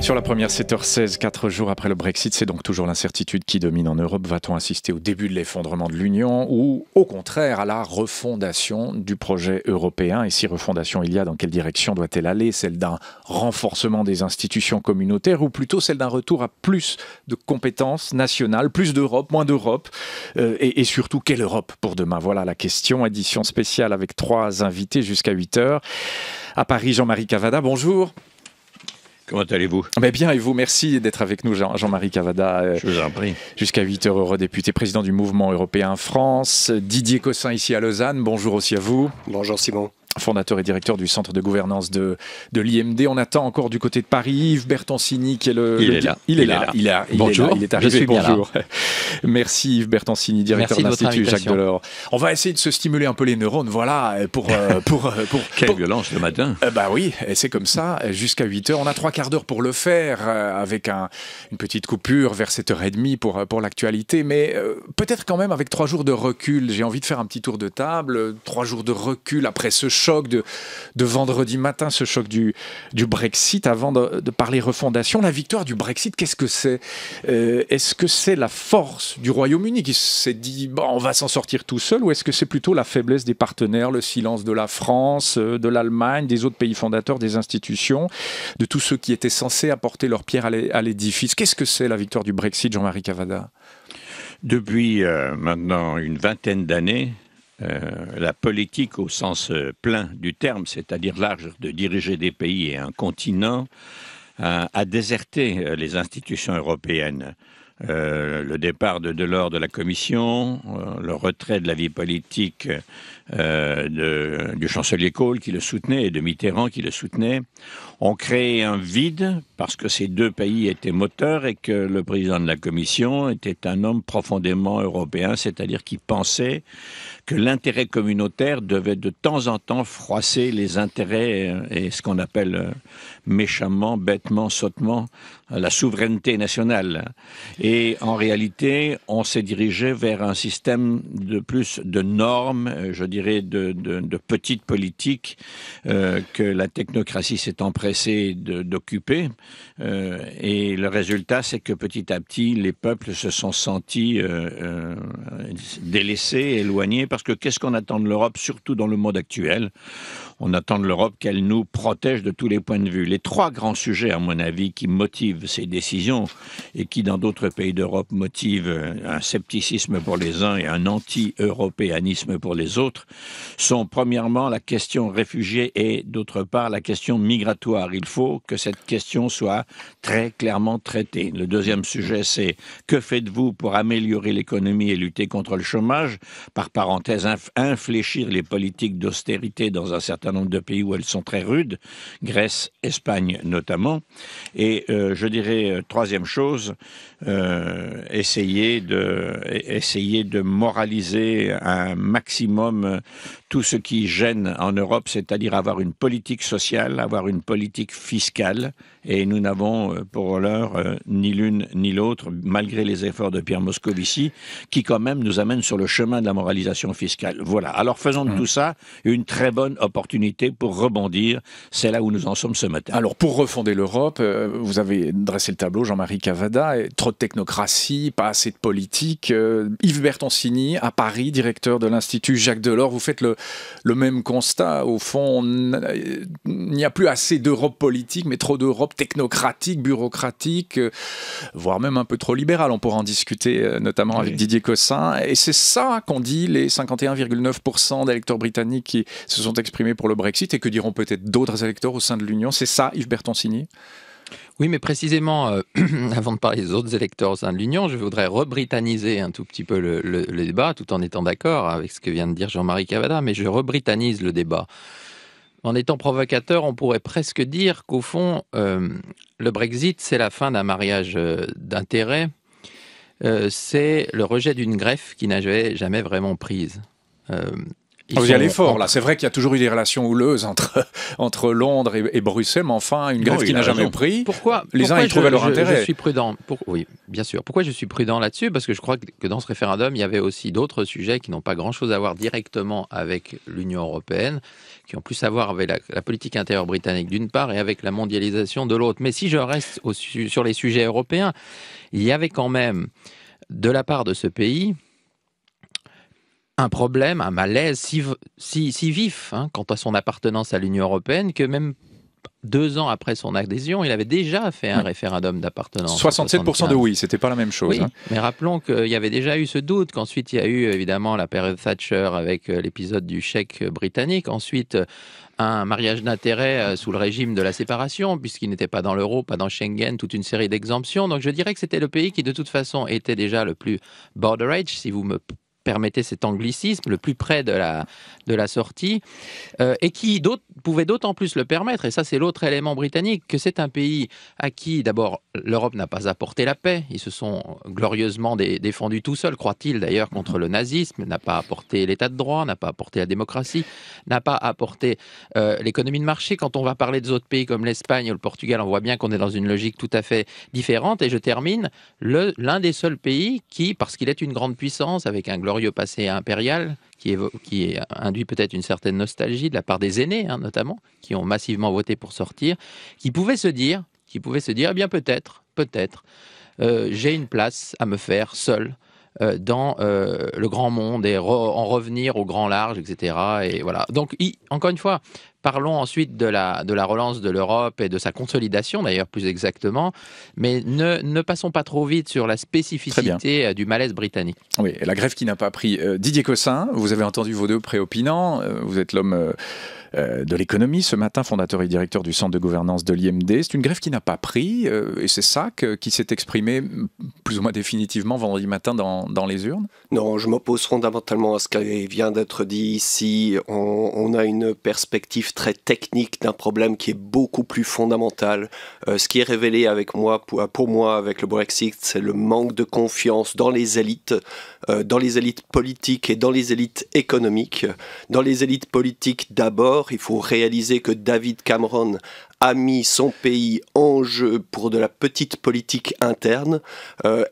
Sur la première, 7h16, 4 jours après le Brexit, c'est donc toujours l'incertitude qui domine en Europe. Va-t-on assister au début de l'effondrement de l'Union ou au contraire à la refondation du projet européen? Et si refondation il y a, dans quelle direction doit-elle aller? Celle d'un renforcement des institutions communautaires ou plutôt celle d'un retour à plus de compétences nationales, plus d'Europe, moins d'Europe et surtout, quelle Europe pour demain? Voilà la question. Édition spéciale avec 3 invités jusqu'à 8h. À Paris, Jean-Marie Cavada, bonjour. Comment allez-vous? Bien, et vous, merci d'être avec nous, Jean-Marie Cavada. Je vous en prie. Jusqu'à 8h, eurodéputé, président du Mouvement européen France. Didier Cossin, ici à Lausanne, bonjour aussi à vous. Bonjour Simon. Fondateur et directeur du centre de gouvernance de l'IMD. On attend encore du côté de Paris Yves Bertoncini qui est Il est là. Bonjour. Il est arrivé. Je suis bien bonjour. Là. Merci Yves Bertoncini, directeur de l'Institut Jacques Delors. On va essayer de se stimuler un peu les neurones, voilà, pour Quelle violence le matin. Oui, et c'est comme ça, jusqu'à 8h. On a 3 quarts d'heure pour le faire, avec une petite coupure vers 7h30 pour l'actualité, mais peut-être quand même avec 3 jours de recul. J'ai envie de faire un petit tour de table, 3 jours de recul après ce choc de vendredi matin, ce choc du Brexit, avant de parler refondation. La victoire du Brexit, qu'est-ce que c'est? Est-ce que c'est la force du Royaume-Uni qui s'est dit on va s'en sortir tout seul, ou est-ce que c'est plutôt la faiblesse des partenaires, le silence de la France, de l'Allemagne, des autres pays fondateurs, des institutions, de tous ceux qui étaient censés apporter leur pierre à l'édifice? Qu'est-ce que c'est la victoire du Brexit, Jean-Marie Cavada? Depuis maintenant une vingtaine d'années, la politique au sens plein du terme, c'est-à-dire large, de diriger des pays et un continent, a déserté les institutions européennes. Le départ de Delors de la Commission, le retrait de la vie politique du chancelier Kohl qui le soutenait et de Mitterrand qui le soutenait, ont créé un vide parce que ces 2 pays étaient moteurs et que le président de la Commission était un homme profondément européen, c'est-à-dire qui pensait que l'intérêt communautaire devait de temps en temps froisser les intérêts et ce qu'on appelle méchamment, bêtement, sottement, la souveraineté nationale. Et en réalité, on s'est dirigé vers un système de plus de normes, je dirais de petites politiques que la technocratie s'est empressée d'occuper. Et le résultat, c'est que petit à petit, les peuples se sont sentis délaissés, éloignés, parce que qu'est-ce qu'on attend de l'Europe, surtout dans le monde actuel? On attend de l'Europe qu'elle nous protège de tous les points de vue. Les 3 grands sujets, à mon avis, qui motivent ces décisions et qui, dans d'autres pays d'Europe, motivent un scepticisme pour les uns et un anti-européanisme pour les autres, sont premièrement la question réfugiée et d'autre part la question migratoire. Il faut que cette question soit très clairement traitée. Le deuxième sujet, c'est que faites-vous pour améliorer l'économie et lutter contre le chômage? Par parenthèse, infléchir les politiques d'austérité dans un certain nombre de pays où elles sont très rudes, Grèce, Espagne notamment. Et je dirais, troisième chose, essayer de moraliser un maximum tout ce qui gêne en Europe, c'est-à-dire avoir une politique sociale, avoir une politique fiscale. Et nous n'avons pour l'heure ni l'une ni l'autre, malgré les efforts de Pierre Moscovici, qui quand même nous amène sur le chemin de la moralisation fiscale. Voilà. Alors faisons de tout ça une très bonne opportunité pour rebondir. C'est là où nous en sommes ce matin. Alors pour refonder l'Europe, vous avez dressé le tableau, Jean-Marie Cavada, trop de technocratie, pas assez de politique. Yves Bertoncini, à Paris, directeur de l'Institut Jacques Delors, vous faites le même constat. Au fond, il n'y a plus assez d'Europe politique, mais trop d'Europe technocratique, bureaucratique, voire même un peu trop libérale. On pourra en discuter notamment avec Didier Cossin. Et c'est ça qu'ont dit les 51,9% d'électeurs britanniques qui se sont exprimés pour le Brexit et que diront peut-être d'autres électeurs au sein de l'Union. C'est ça, Yves Bertoncini? Oui, mais précisément, avant de parler des autres électeurs au sein de l'Union, je voudrais rebritanniser un tout petit peu le débat, tout en étant d'accord avec ce que vient de dire Jean-Marie Cavada, mais je rebritanise le débat. En étant provocateur, on pourrait presque dire qu'au fond, le Brexit, c'est la fin d'un mariage d'intérêts, c'est le rejet d'une greffe qui n'avait jamais vraiment prise. Vous y allez fort, là. C'est vrai qu'il y a toujours eu des relations houleuses entre Londres et Bruxelles, mais enfin, une grève qui n'a jamais pris. Les uns y trouvaient leur intérêt. Je suis prudent. Oui, bien sûr. Pourquoi je suis prudent là-dessus? Parce que je crois que dans ce référendum, il y avait aussi d'autres sujets qui n'ont pas grand-chose à voir directement avec l'Union européenne, qui ont plus à voir avec la politique intérieure britannique d'une part et avec la mondialisation de l'autre. Mais si je reste sur les sujets européens, il y avait quand même, de la part de ce pays, un problème, un malaise si vif quant à son appartenance à l'Union européenne que même 2 ans après son adhésion, il avait déjà fait un référendum d'appartenance. 67% de oui, c'était pas la même chose. Oui, mais rappelons qu'il y avait déjà eu ce doute, qu'ensuite il y a eu évidemment la période Thatcher avec l'épisode du chèque britannique, ensuite un mariage d'intérêt sous le régime de la séparation, puisqu'il n'était pas dans l'euro, pas dans Schengen, toute une série d'exemptions. Donc je dirais que c'était le pays qui de toute façon était déjà le plus border edge, si vous me permettez cet anglicisme, le plus près de la sortie, et qui pouvait d'autant plus le permettre, et ça c'est l'autre élément britannique, que c'est un pays à qui d'abord l'Europe n'a pas apporté la paix, ils se sont glorieusement défendus tout seuls, croit-il d'ailleurs, contre le nazisme, n'a pas apporté l'état de droit, n'a pas apporté la démocratie, n'a pas apporté l'économie de marché. Quand on va parler des autres pays comme l'Espagne ou le Portugal, on voit bien qu'on est dans une logique tout à fait différente, et je termine, l'un des seuls pays qui, parce qu'il est une grande puissance avec un glorieux passé impérial qui induit peut-être une certaine nostalgie de la part des aînés, notamment, qui ont massivement voté pour sortir, qui pouvaient se dire, eh bien peut-être, j'ai une place à me faire seul dans le grand monde et en revenir au grand large, etc. Et voilà. Donc, encore une fois, parlons ensuite de la relance de l'Europe et de sa consolidation, d'ailleurs, plus exactement. Mais ne passons pas trop vite sur la spécificité du malaise britannique. Oui, et la grève qui n'a pas pris. Didier Cossin, vous avez entendu vos deux préopinants. Vous êtes l'homme de l'économie ce matin, fondateur et directeur du centre de gouvernance de l'IMD. C'est une grève qui n'a pas pris, et c'est ça qui s'est exprimé plus ou moins définitivement vendredi matin dans les urnes? Non, je m'oppose fondamentalement à ce qui vient d'être dit ici. On a une perspective très technique d'un problème qui est beaucoup plus fondamental. Ce qui est révélé pour moi avec le Brexit, c'est le manque de confiance dans les élites politiques et dans les élites économiques. Dans les élites politiques d'abord, il faut réaliser que David Cameron a mis son pays en jeu pour de la petite politique interne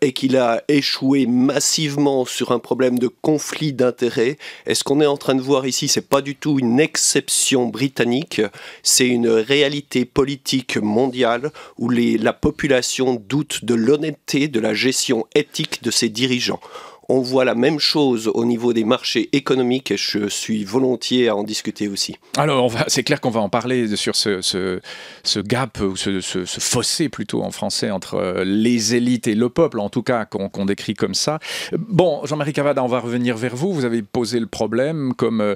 et qu'il a échoué massivement sur un problème de conflit d'intérêts. Et ce qu'on est en train de voir ici, c'est pas du tout une exception britannique, c'est une réalité politique mondiale où la population doute de l'honnêteté, de la gestion éthique de ses dirigeants. On voit la même chose au niveau des marchés économiques et je suis volontiers à en discuter aussi. Alors, c'est clair qu'on va en parler sur ce gap, ou ce fossé plutôt en français, entre les élites et le peuple, en tout cas, qu'on décrit comme ça. Bon, Jean-Marie Cavada, on va revenir vers vous. Vous avez posé le problème comme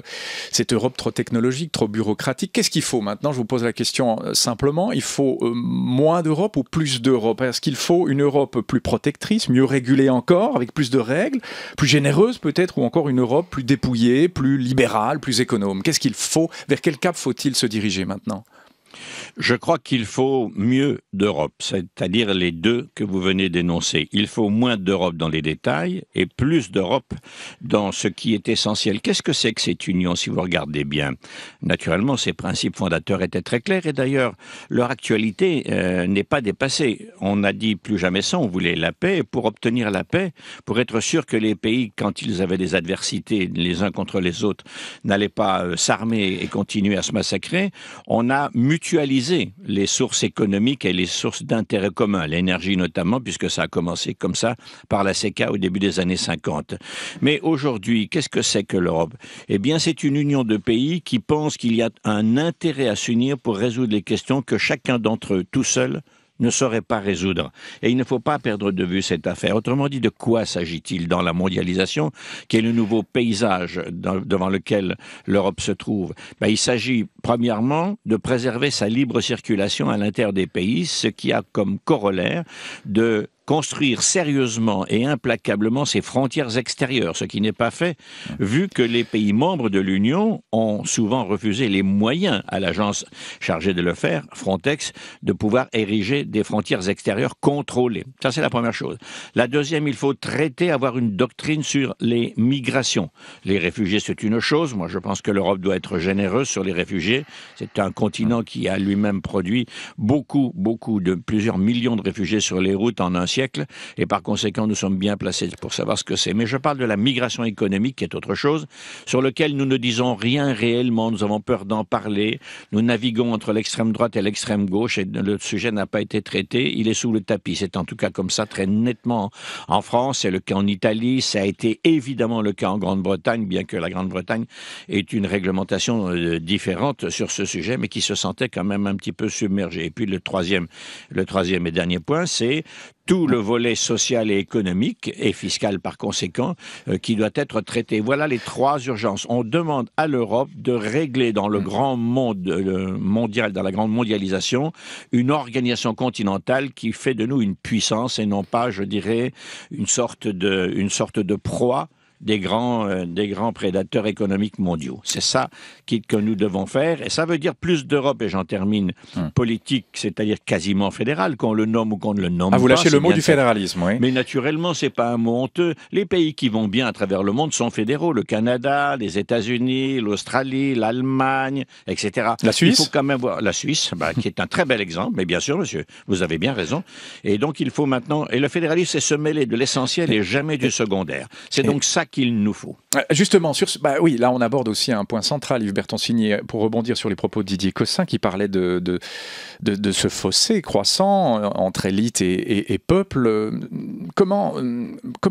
cette Europe trop technologique, trop bureaucratique. Qu'est-ce qu'il faut maintenant? Je vous pose la question simplement. Il faut moins d'Europe ou plus d'Europe? Est-ce qu'il faut une Europe plus protectrice, mieux régulée encore, avec plus de règles, plus généreuse peut-être, ou encore une Europe plus dépouillée, plus libérale, plus économe? Qu'est-ce qu'il faut? Vers quel cap faut-il se diriger maintenant? Je crois qu'il faut mieux d'Europe, c'est-à-dire les deux que vous venez d'énoncer. Il faut moins d'Europe dans les détails et plus d'Europe dans ce qui est essentiel. Qu'est-ce que c'est que cette union, si vous regardez bien? Naturellement, ses principes fondateurs étaient très clairs et d'ailleurs, leur actualité n'est pas dépassée. On a dit plus jamais ça, on voulait la paix. Et pour obtenir la paix, pour être sûr que les pays, quand ils avaient des adversités les uns contre les autres, n'allaient pas s'armer et continuer à se massacrer, on a mutualisé les sources économiques et les sources d'intérêt commun, l'énergie notamment, puisque ça a commencé comme ça par la CECA au début des années 50. Mais aujourd'hui, qu'est-ce que c'est que l'Europe? Eh bien, c'est une union de pays qui pensent qu'il y a un intérêt à s'unir pour résoudre les questions que chacun d'entre eux, tout seul, ne saurait pas résoudre. Et il ne faut pas perdre de vue cette affaire. Autrement dit, de quoi s'agit-il dans la mondialisation, qui est le nouveau paysage devant lequel l'Europe se trouve? Il s'agit, premièrement, de préserver sa libre circulation à l'intérieur des pays, ce qui a comme corollaire de construire sérieusement et implacablement ses frontières extérieures, ce qui n'est pas fait, vu que les pays membres de l'Union ont souvent refusé les moyens à l'agence chargée de le faire, Frontex, de pouvoir ériger des frontières extérieures contrôlées. Ça, c'est la première chose. La deuxième, il faut avoir une doctrine sur les migrations. Les réfugiés, c'est une chose. Moi, je pense que l'Europe doit être généreuse sur les réfugiés. C'est un continent qui a lui-même produit plusieurs millions de réfugiés sur les routes en un siècle, et par conséquent, nous sommes bien placés pour savoir ce que c'est. Mais je parle de la migration économique, qui est autre chose, sur lequel nous ne disons rien réellement, nous avons peur d'en parler, nous naviguons entre l'extrême droite et l'extrême gauche, et le sujet n'a pas été traité, il est sous le tapis. C'est en tout cas comme ça très nettement en France, c'est le cas en Italie, ça a été évidemment le cas en Grande-Bretagne, bien que la Grande-Bretagne ait une réglementation différente sur ce sujet, mais qui se sentait quand même un petit peu submergée. Et puis le troisième et dernier point, c'est tout le volet social et économique, et fiscal par conséquent, qui doit être traité. Voilà les trois urgences. On demande à l'Europe de régler dans le grand monde mondial, dans la grande mondialisation, une organisation continentale qui fait de nous une puissance et non pas, je dirais, une sorte de proie des grands prédateurs économiques mondiaux. C'est ça que nous devons faire, et ça veut dire plus d'Europe, et j'en termine, politique, c'est-à-dire quasiment fédérale, qu'on le nomme ou qu'on ne le nomme pas. Vous lâchez le mot du fédéralisme, oui. Mais naturellement, c'est pas un mot honteux. Les pays qui vont bien à travers le monde sont fédéraux. Le Canada, les États-Unis, l'Australie, l'Allemagne, etc. La Suisse. Il faut quand même voir la Suisse, qui est un très bel exemple, mais bien sûr, monsieur, vous avez bien raison. Et donc, il faut maintenant... Et le fédéralisme, c'est se mêler de l'essentiel et jamais du secondaire. C'est donc ça qu'il nous faut. Justement, oui, là on aborde aussi un point central, Yves Bertoncini, pour rebondir sur les propos de Didier Cossin, qui parlait de ce fossé croissant entre élite et peuple. Comment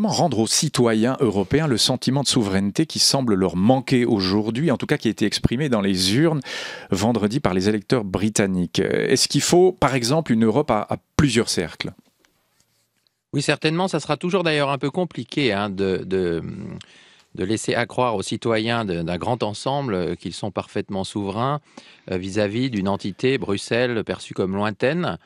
rendre aux citoyens européens le sentiment de souveraineté qui semble leur manquer aujourd'hui, en tout cas qui a été exprimé dans les urnes vendredi par les électeurs britanniques? Est-ce qu'il faut, par exemple, une Europe à plusieurs cercles? Oui, certainement. Ça sera toujours d'ailleurs un peu compliqué de laisser accroire aux citoyens d'un grand ensemble qu'ils sont parfaitement souverains vis-à-vis d'une entité, Bruxelles, perçue comme lointaine.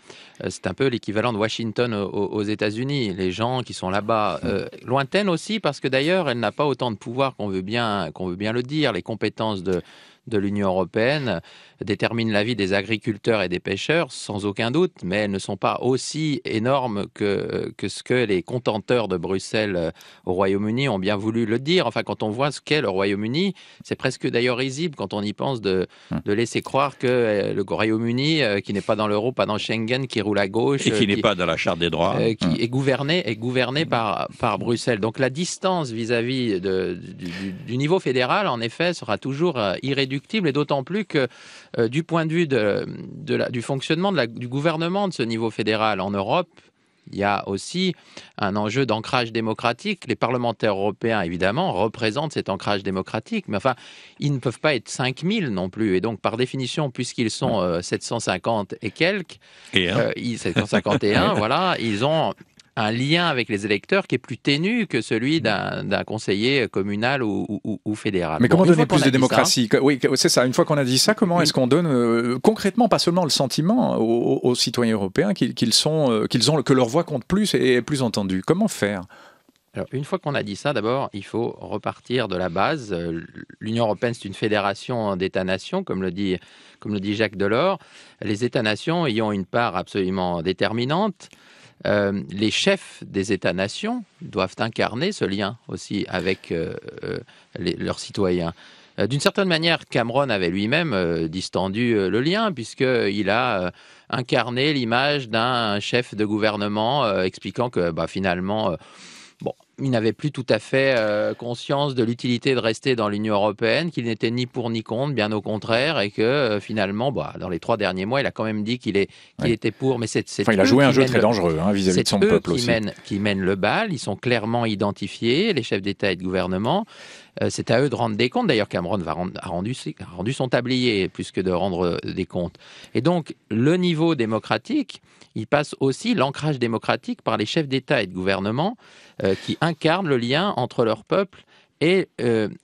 C'est un peu l'équivalent de Washington aux États-Unis. Les gens qui sont là-bas, lointaine aussi, parce que d'ailleurs, elle n'a pas autant de pouvoir qu'on veut bien le dire. Les compétences de l'Union européenne déterminent la vie des agriculteurs et des pêcheurs, sans aucun doute, mais elles ne sont pas aussi énormes que ce que les contenteurs de Bruxelles au Royaume-Uni ont bien voulu le dire. Enfin, quand on voit ce qu'est le Royaume-Uni, c'est presque d'ailleurs risible quand on y pense de laisser croire que le Royaume-Uni, qui n'est pas dans l'euro, pas dans Schengen, qui roule à gauche... Et qui n'est pas dans la Charte des droits. Qui est gouverné par Bruxelles. Donc la distance vis-à-vis du niveau fédéral, en effet, sera toujours irréductible, et d'autant plus que du point de vue du fonctionnement du gouvernement de ce niveau fédéral en Europe, il y a aussi un enjeu d'ancrage démocratique. Les parlementaires européens, évidemment, représentent cet ancrage démocratique, mais enfin, ils ne peuvent pas être 5000 non plus. Et donc, par définition, puisqu'ils sont 750 et quelques, 751, voilà, ils ont un lien avec les électeurs qui est plus ténu que celui d'un conseiller communal ou fédéral. Mais comment donner plus de démocratie? Oui, c'est ça. Une fois qu'on a dit ça, comment est-ce qu'on donne concrètement, pas seulement le sentiment aux citoyens européens que leur voix compte plus et est plus entendue? Comment faire? Alors, une fois qu'on a dit ça, d'abord, il faut repartir de la base. L'Union européenne, c'est une fédération d'États-nations, comme le dit Jacques Delors. Les États-nations y ont une part absolument déterminante. Les chefs des États-nations doivent incarner ce lien aussi avec leurs citoyens. D'une certaine manière, Cameron avait lui-même distendu le lien, puisqu'il a incarné l'image d'un chef de gouvernement expliquant que finalement... il n'avait plus tout à fait conscience de l'utilité de rester dans l'Union européenne, qu'il n'était ni pour ni contre, bien au contraire, et que finalement, dans les 3 derniers mois, il a quand même dit qu'il était pour. Mais il a joué un jeu très dangereux vis-à-vis de son peuple aussi. Qui mènent le bal, ils sont clairement identifiés, les chefs d'État et de gouvernement. C'est à eux de rendre des comptes. D'ailleurs, Cameron a rendu son tablier plus que de rendre des comptes. Et donc, le niveau démocratique, il passe aussi l'ancrage démocratique par les chefs d'État et de gouvernement qui incarnent le lien entre leur peuple et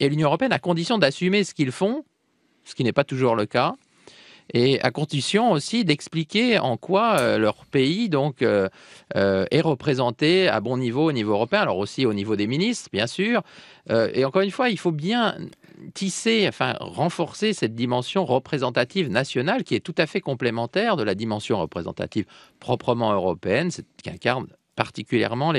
l'Union européenne, à condition d'assumer ce qu'ils font, ce qui n'est pas toujours le cas, et à condition aussi d'expliquer en quoi leur pays donc est représenté à bon niveau au niveau européen, alors aussi au niveau des ministres, bien sûr. Et encore une fois, il faut bien tisser, enfin renforcer cette dimension représentative nationale qui est tout à fait complémentaire de la dimension représentative proprement européenne, qui incarne particulièrement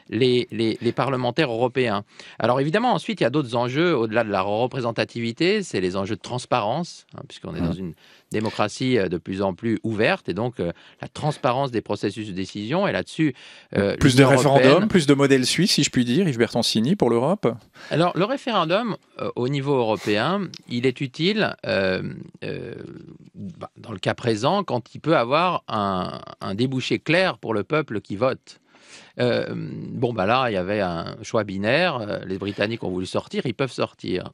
les parlementaires européens. Alors évidemment, ensuite, il y a d'autres enjeux au-delà de la représentativité, c'est les enjeux de transparence, puisqu'on est dans une démocratie de plus en plus ouverte, et donc la transparence des processus de décision, et là-dessus... plus de référendums, plus de modèles suisses, si je puis dire, Yves Bertoncini, pour l'Europe. Alors, le référendum, au niveau européen, il est utile dans le cas présent, quand il peut avoir un débouché clair pour le peuple qui vote. Là, il y avait un choix binaire. Les Britanniques ont voulu sortir, ils peuvent sortir.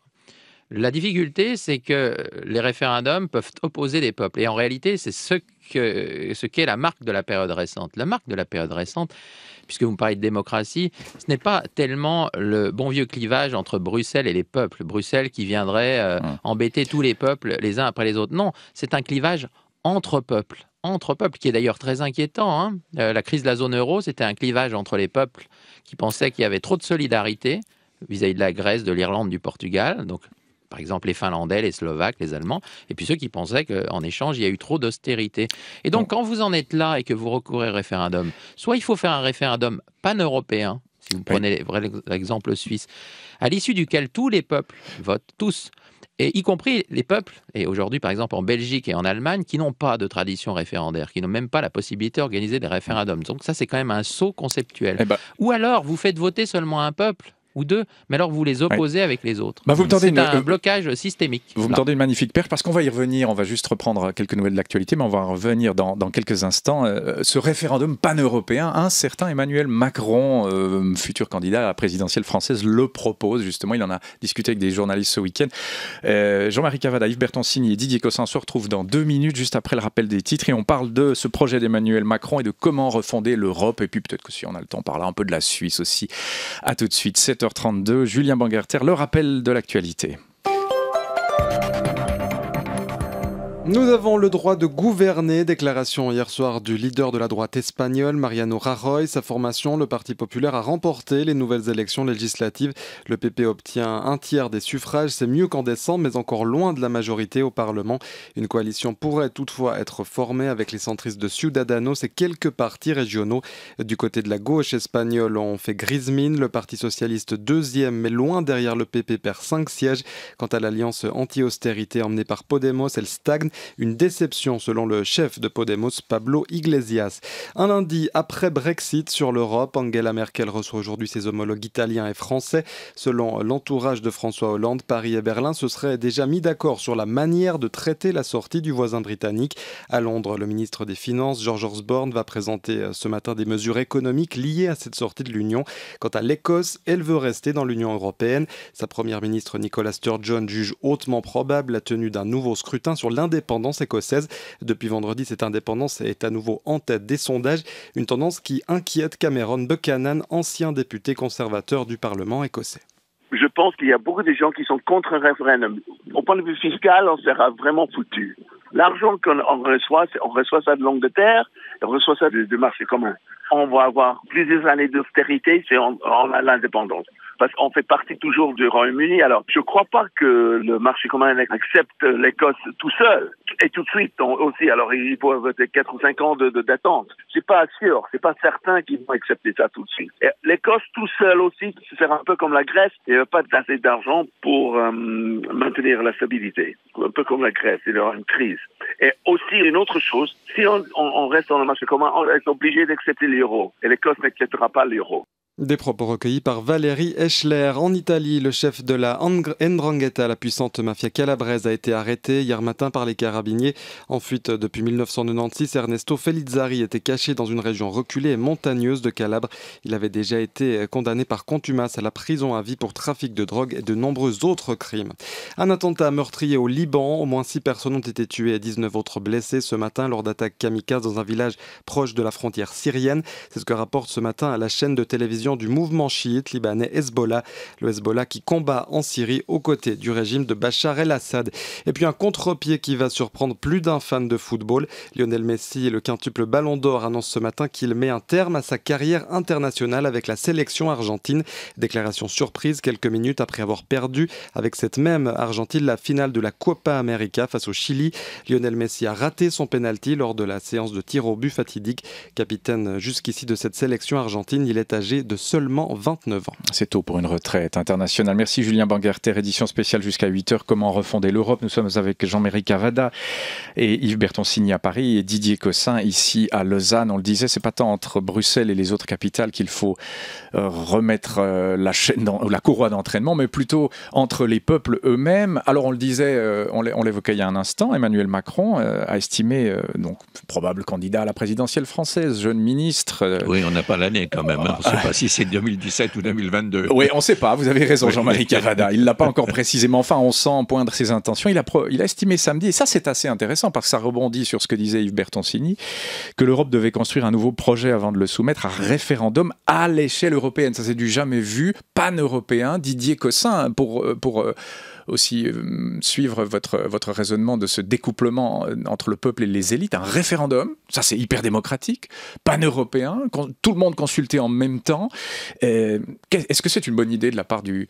La difficulté, c'est que les référendums peuvent opposer des peuples. Et en réalité, c'est ce qu'est la marque de la période récente. La marque de la période récente, puisque vous me parlez de démocratie, ce n'est pas tellement le bon vieux clivage entre Bruxelles et les peuples. Bruxelles qui viendrait embêter tous les peuples les uns après les autres. Non, c'est un clivage entre peuples, qui est d'ailleurs très inquiétant. La crise de la zone euro, c'était un clivage entre les peuples qui pensaient qu'il y avait trop de solidarité vis-à-vis de la Grèce, de l'Irlande, du Portugal, donc par exemple les Finlandais, les Slovaques, les Allemands, et puis ceux qui pensaient qu'en échange, il y a eu trop d'austérité. Et donc, quand vous en êtes là et que vous recourez au référendum, soit il faut faire un référendum pan-européen, si vous prenez l'exemple suisse, à l'issue duquel tous les peuples votent, tous, et y compris les peuples, et aujourd'hui par exemple en Belgique et en Allemagne, qui n'ont pas de tradition référendaire, qui n'ont même pas la possibilité d'organiser des référendums. Donc ça, c'est quand même un saut conceptuel. Ou alors, vous faites voter seulement un peuple, ou deux, mais alors vous les opposez avec les autres. C'est un blocage systémique. Vous me tendez une magnifique perche, parce qu'on va y revenir, on va juste reprendre quelques nouvelles de l'actualité, mais on va revenir dans quelques instants. Ce référendum pan-européen, un certain Emmanuel Macron, futur candidat à la présidentielle française, le propose justement. Il en a discuté avec des journalistes ce week-end. Jean-Marie Cavada, Yves Bertoncini et Didier Cossin se retrouvent dans 2 minutes, juste après le rappel des titres, et on parle de ce projet d'Emmanuel Macron et de comment refonder l'Europe, et puis peut-être que si on a le temps, on parlera un peu de la Suisse aussi. À tout de suite, 7h32, Julien Bangerter, le rappel de l'actualité. Nous avons le droit de gouverner, déclaration hier soir du leader de la droite espagnole, Mariano Rajoy. Sa formation, le Parti populaire, a remporté les nouvelles élections législatives. Le PP obtient 1/3 des suffrages, c'est mieux qu'en décembre, mais encore loin de la majorité au Parlement. Une coalition pourrait toutefois être formée avec les centristes de Ciudadanos et quelques partis régionaux. Du côté de la gauche espagnole, on fait grise mine. Le Parti socialiste, deuxième, mais loin derrière le PP, perd 5 sièges. Quant à l'alliance anti-austérité emmenée par Podemos, elle stagne. Une déception selon le chef de Podemos, Pablo Iglesias. Un lundi après Brexit sur l'Europe, Angela Merkel reçoit aujourd'hui ses homologues italiens et français. Selon l'entourage de François Hollande, Paris et Berlin se seraient déjà mis d'accord sur la manière de traiter la sortie du voisin britannique. À Londres, le ministre des Finances, George Osborne, va présenter ce matin des mesures économiques liées à cette sortie de l'Union. Quant à l'Écosse, elle veut rester dans l'Union européenne. Sa première ministre Nicola Sturgeon juge hautement probable la tenue d'un nouveau scrutin sur l'indépendance écossaise. Depuis vendredi, cette indépendance est à nouveau en tête des sondages, une tendance qui inquiète Cameron Buchanan, ancien député conservateur du Parlement écossais. Je pense qu'il y a beaucoup de gens qui sont contre un référendum. Au point de vue fiscal, on sera vraiment foutu. L'argent qu'on reçoit ça de l'Angleterre, on reçoit ça du marché commun. On va avoir plusieurs années d'austérité si on a l'indépendance. Parce qu'on fait partie toujours du Royaume-Uni. Alors, je ne crois pas que le marché commun accepte l'Écosse tout seul. Et tout de suite aussi. Alors, il faut avoir 4 ou 5 ans d'attente. C'est pas sûr. C'est pas certain qu'ils vont accepter ça tout de suite. Et l'Écosse tout seul aussi, c'est un peu comme la Grèce. Il n'y a pas assez d'argent pour maintenir la stabilité. Un peu comme la Grèce. Il y aura une crise. Et aussi, une autre chose, si on reste dans le marché commun, on est obligé d'accepter l'euro. Et l'Écosse n'acceptera pas l'euro. Des propos recueillis par Valérie Eschler. En Italie, le chef de la 'Ndrangheta, la puissante mafia calabraise, a été arrêté hier matin par les carabiniers. En fuite depuis 1996, Ernesto Felizzari était caché dans une région reculée et montagneuse de Calabre. Il avait déjà été condamné par contumace à la prison à vie pour trafic de drogue et de nombreux autres crimes. Un attentat meurtrier au Liban. Au moins 6 personnes ont été tuées et 19 autres blessées ce matin lors d'attaques kamikazes dans un village proche de la frontière syrienne. C'est ce que rapporte ce matin la chaîne de télévision l'explosion du mouvement chiite libanais Hezbollah. Le Hezbollah qui combat en Syrie aux côtés du régime de Bachar el-Assad. Et puis un contre-pied qui va surprendre plus d'un fan de football. Lionel Messi, le quintuple Ballon d'Or, annonce ce matin qu'il met un terme à sa carrière internationale avec la sélection argentine. Déclaration surprise quelques minutes après avoir perdu avec cette même Argentine la finale de la Copa América face au Chili. Lionel Messi a raté son penalty lors de la séance de tir au but fatidique. Capitaine jusqu'ici de cette sélection argentine, il est âgé de seulement 29 ans. C'est tôt pour une retraite internationale. Merci Julien Bangerter, édition spéciale jusqu'à 8h. Comment refonder l'Europe? Nous sommes avec Jean-Marie Cavada et Yves Bertoncini à Paris et Didier Cossin ici à Lausanne. On le disait, c'est pas tant entre Bruxelles et les autres capitales qu'il faut remettre la courroie d'entraînement, mais plutôt entre les peuples eux-mêmes. Alors on le disait, on l'évoquait il y a un instant, Emmanuel Macron a estimé, donc probable candidat à la présidentielle française, jeune ministre. Oui, on n'a pas l'année quand même. On ne sait pas si c'est 2017 ou 2022. Oui, on ne sait pas, vous avez raison Jean-Marie Cavada. Il ne l'a pas encore précisément, enfin on sent poindre ses intentions. Il a estimé samedi, et ça c'est assez intéressant parce que ça rebondit sur ce que disait Yves Bertoncini, que l'Europe devait construire un nouveau projet avant de le soumettre à référendum à l'échelle européenne. Ça c'est du jamais vu, pan-européen. Didier Cossin, pour aussi suivre votre raisonnement de ce découplement entre le peuple et les élites, un référendum, ça c'est hyper démocratique, pan-européen, tout le monde consulté en même temps. Est-ce que c'est une bonne idée de la part du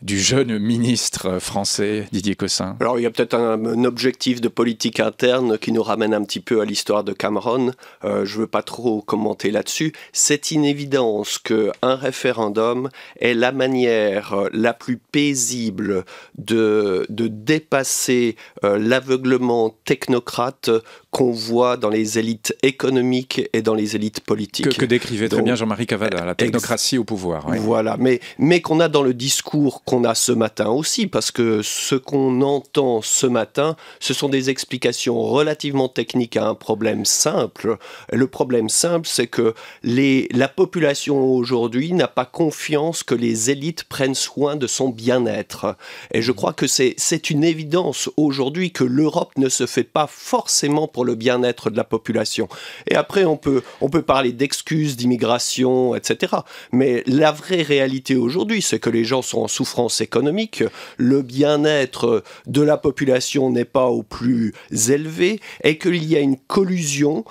jeune ministre français Didier Cossin? Alors il y a peut-être un objectif de politique interne qui nous ramène un petit peu à l'histoire de Cameron. Je ne veux pas trop commenter là-dessus. C'est une évidence qu'un référendum est la manière la plus paisible de dépasser l'aveuglement technocrate qu'on voit dans les élites économiques et dans les élites politiques. Que décrivait très bien Jean-Marie Cavada, la technocratie au pouvoir. Oui. Voilà, mais qu'on a dans le discours qu'on a ce matin aussi, parce que ce qu'on entend ce matin, ce sont des explications relativement techniques à un problème simple. Le problème simple, c'est que la population aujourd'hui n'a pas confiance que les élites prennent soin de son bien-être. Et je crois que c'est une évidence aujourd'hui que l'Europe ne se fait pas forcément pour le bien-être de la population. Et après, on peut parler d'excuses, d'immigration, etc. Mais la vraie réalité aujourd'hui, c'est que les gens sont en souffrance économique, le bien-être de la population n'est pas au plus élevé, et qu'il y a une collusion,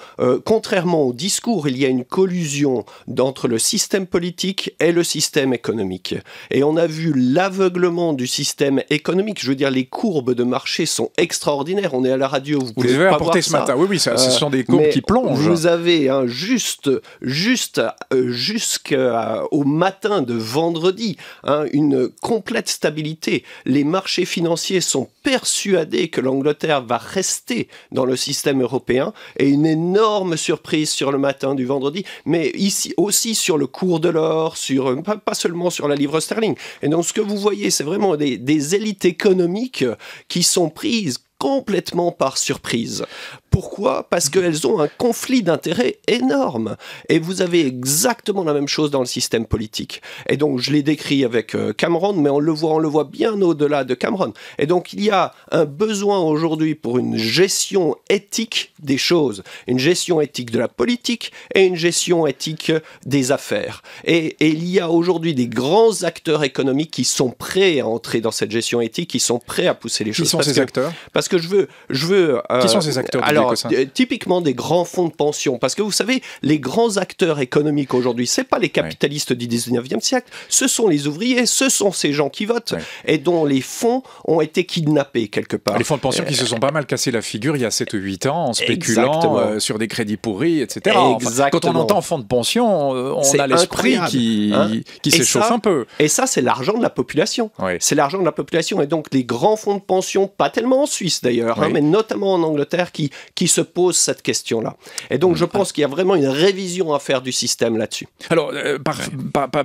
contrairement au discours, il y a une collusion entre le système politique et le système économique. Et on a vu l'aveuglement du système économique. Je veux dire, les courbes de marché sont extraordinaires. On est à la radio, vous pouvez pas voir ça. Matin. Oui, ce sont des courbes qui plongent. Vous avez jusqu'au matin de vendredi une complète stabilité. Les marchés financiers sont persuadés que l'Angleterre va rester dans le système européen, et une énorme surprise sur le matin du vendredi, mais ici aussi sur le cours de l'or, pas seulement sur la livre sterling. Et donc ce que vous voyez, c'est vraiment des élites économiques qui sont prises complètement par surprise. Pourquoi? Parce qu'elles ont un conflit d'intérêts énorme. Et vous avez exactement la même chose dans le système politique. Et donc, je l'ai décrit avec Cameron, mais on le voit bien au-delà de Cameron. Et donc, il y a un besoin aujourd'hui pour une gestion éthique des choses, une gestion éthique de la politique et une gestion éthique des affaires. Et il y a aujourd'hui des grands acteurs économiques qui sont prêts à entrer dans cette gestion éthique, qui sont prêts à pousser les choses. Qui sont ces acteurs? Parce que je veux qui sont ces acteurs? Alors, typiquement des grands fonds de pension, parce que vous savez, les grands acteurs économiques aujourd'hui, c'est pas les capitalistes du 19e siècle, ce sont les ouvriers, ce sont ces gens qui votent et dont les fonds ont été kidnappés quelque part. Les fonds de pension qui se sont pas mal cassé la figure il y a 7 ou 8 ans en spéculant sur des crédits pourris, etc. Enfin, quand on entend fonds de pension, on a l'esprit qui s'échauffe un peu. Et ça, c'est l'argent de la population. C'est l'argent de la population. Et donc, les grands fonds de pension, pas tellement en Suisse d'ailleurs, mais notamment en Angleterre, qui se posent cette question-là. Et donc, je pense qu'il y a vraiment une révision à faire du système là-dessus. Alors,